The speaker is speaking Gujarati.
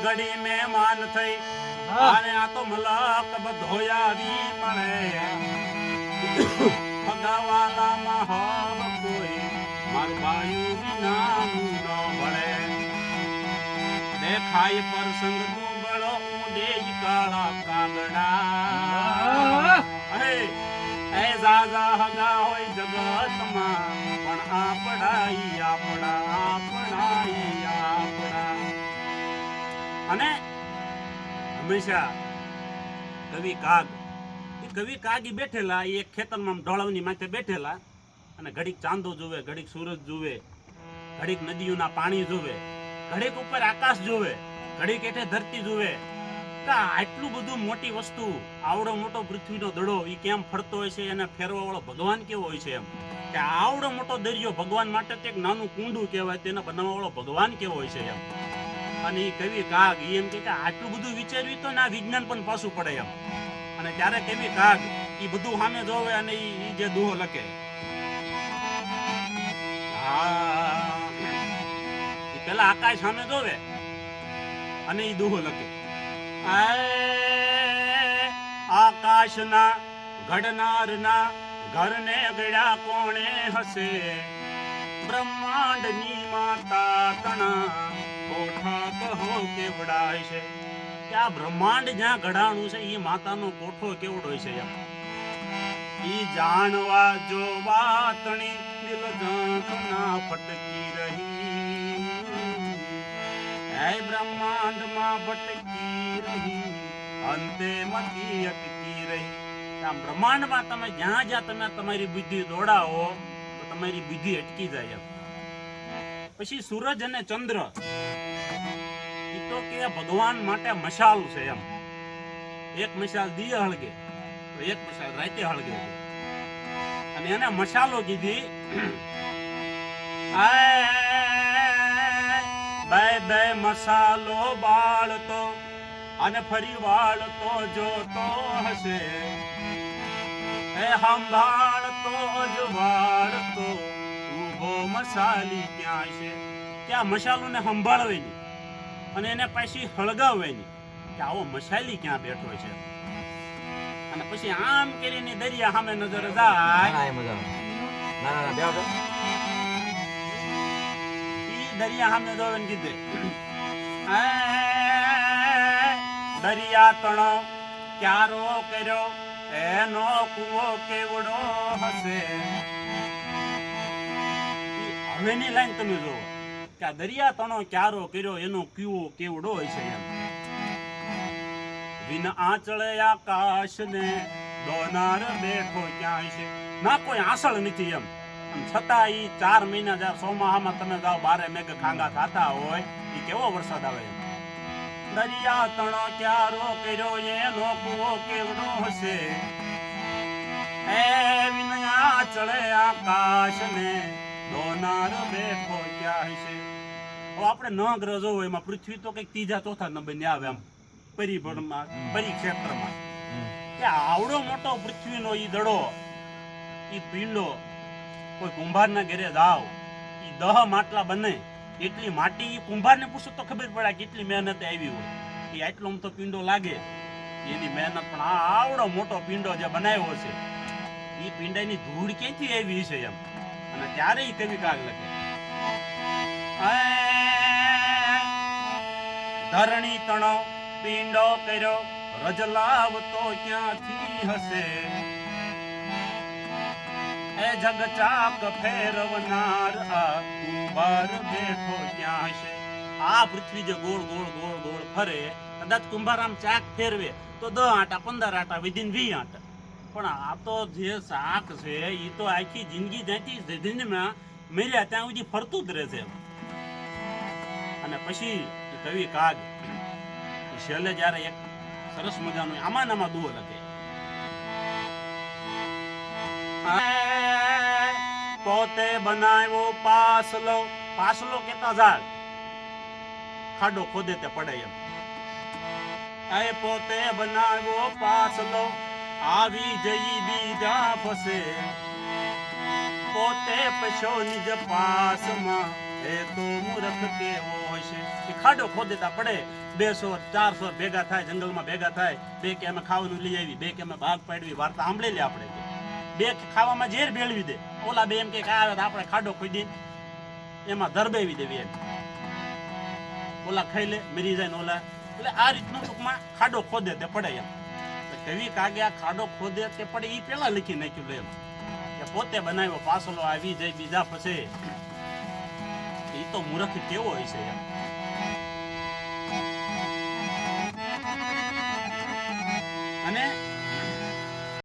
ઘડી મહેમાન થઈ અને આ તો મલક બધોય આવી મળે ભગવાલામાં હવ કોઈ મારું બાયું વિનાનું ન મળે દેખાય પ્રસંગ નું બળો ઊંડે કાળા કાગડા એ જાજા હગા હોય જગતમાં પણ આપણા અને હંમેશા કવિ કાગ બેઠેલા એ એક ખેતરમાં ઢોળવની માથે બેઠેલા અને ઘડીક ચાંદો જોવે, ઘડીક સૂરજ જોવે, ઘડીક નદીઓના પાણી જોવે, ઘડીક ઉપર આકાશ જોવે, ઘડીક હેઠે ધરતી જોવે. આટલું બધું મોટી વસ્તુ, આવડો મોટો પૃથ્વીનો દડો એ કેમ ફરતો હોય છે, એને ફેરવા વાળો ભગવાન કેવો હોય છે, એમ કે આવડો મોટો દરિયો ભગવાન માટે એક નાનું કુંડું કહેવાય, તેને બનાવવા વાળો ભગવાન કેવો હોય છે એમ. અને એ કવિ કાગ એમ કે આટલું બધું વિચાર્યું તો ના વિજ્ઞાન પણ પાછું પડે એમ. અને ત્યારે કવિ કાગ એ બધું સામે જોવે અને એ જે દુહો લખે, એ પેલા આકાશ સામે જોવે અને એ દુહો લખે, આકાશના ઘડનારના ઘરને ગળ્યા કોણે હશે, બ્રહ્માંડની માતા તણા કોઠા કહો કેવડાય છે. કે આ બ્રહ્માંડ જ્યાં ઘડાણું છે એ માતાનો કોઠો કેવડો છે એમ. ઈ જાણવા જોવા તણી દિલ ઝાંખના ફટકી રહી, હે બ્રહ્માંડમાં ભટકી રહી, અંતે મતી અટકી રહી. આમ બ્રહ્માંડમાં તમે જ્યાં જ્યાં તમે તમારી બુદ્ધિ દોડાવો તો તમારી બુદ્ધિ અટકી જાય એમ. પછી સૂરજ અને ચંદ્ર એ તો કે ભગવાન માટે મશાલ છે એમ. એક મશાલ દીએ હળગે તો એક મશાલ રાતે હળગે અને એને મશાલો કીધી. બે મસાલો બાળતો અને ફરી વાળતો જોતો હશે, એ સંભાળતો જ વાળતો ઊભો મસાલી ક્યાં છે. ત્યાં મસાલો ને સંભાળવે નહીં અને એને પાછી હળગાવે નહીં કે આવો મસાલી ક્યાં બેઠો છે. અને પછી આમ કરીને દરિયા સામે નજર જાય, દરિયા સામે જોવે ને કીધે, દરિયા તણો ક્યારો કર્યો એનો કુવો કેવડો હશે. હવે ની લાઈન તમે જોવો કે આ દરિયા તણો ક્યારો કર્યો એનો કુવો કેવડો હોય છે એમ. વિન આંચળે આકાશ ને દોનાર બેઠો ક્યાં છે, ના કોઈ આંસળ નથી એમ. છતાં ઈ 4 મહિના જ્યારે ચોમાહામાં તમે જાઓ, 12 મેઘ ખાંગા થતા હોય, ઈ કેવો વરસાદ આવે એમ. દરિયા તણો ક્યારો કર્યો એનો કુવો કેવડો હશે, એ વિનયા ચડે આકાશ ને દોનાર બેઠો ક્યાં હશે. હવે આપણે ન ગ્રહ જોવો એમાં પૃથ્વી તો કઈક 3જા 4થા નંબરની આવે એમ પરિભ્રમણમાં, પરિક્ષેત્રમાં. કે આવડો મોટો પૃથ્વીનો ઈ દડો, ઈ પિંડો, કોઈ કુંભારના ઘરે જાવ, ઈ 10 માટલા બને એટલી માટી ઈ કુંભારને પૂછો તો ખબર પડે કેટલી મહેનત આવી હોય. એ આટલો તો પિંડો લાગે એની મહેનત, પણ આ આવડો મોટો પિંડો જે બનાવ્યો છે એ પિંડાની ધૂળ ક્યાંથી આવી છે એમ. અને ત્યારે ઈ કવિ કાગ લખે, ધરણી તણો પિંડો કર્યો રજલાવતો ક્યાંથી હશે, એ જગચાક ફેરવનાર આ કુંભાર બેઠો ક્યાં છે. આ પૃથ્વી જે ગોળ ગોળ ગોળ ગોળ ફરે, કદાચ કુંભાર આમ ચાક ફેરવે તો 10 આટા 15 આટા વિધિન 20 આટા, પણ આ તો જે શાક છે એ તો આખી જિંદગી જ્યાંથી જિંદગીમાં મર્યા ત્યાં સુધી ફરતું જ રહે છે. અને પછી કવિ કાગ છેલ્લે જ્યારે એક સરસ મજાનું આમાં દુહો લખે, પોતે બનાવ્યો પાસલો, પાસલો કેતા ઝાડ ખાડો ખોદે તે પડે એમ. એ પોતે બનાવ્યો પાસલો આવી જઈ બીજા ફસે, પોતે પશો નિજ પાસમાં એ તો મૂર્ખ કેવો હશે એ ખાડો ખોદેતા પડે 200 400 ભેગા થાય જંગલમાં ભેગા થાય બે કે અમે ખાવાનું લઈ આવી બે કે અમે ભાગ પાડવી વાર્તા સાંભળી લે આપણે બે કે ખાવામાં ઝેર ભેળવી દે ઓલા બે એમ કે આવે તો આપણે ખાડો ખોદી એમાં ધરબેવી દેવી એમ ઓલા ખાઈ લે મરી જાય ને ઓલા એટલે આ રીતનું ટૂંકમાં ખાડો ખોદે તે પડે એમ કવિ કાગે આ ખાડો ખોદે તે પડે એ પેલા લખી નાખ્યું એમ કે પોતે બનાવ્યો પાસલો આવી જાય બીજા પછી એ તો મૂર્ખ કેવો હોય છે એમ અને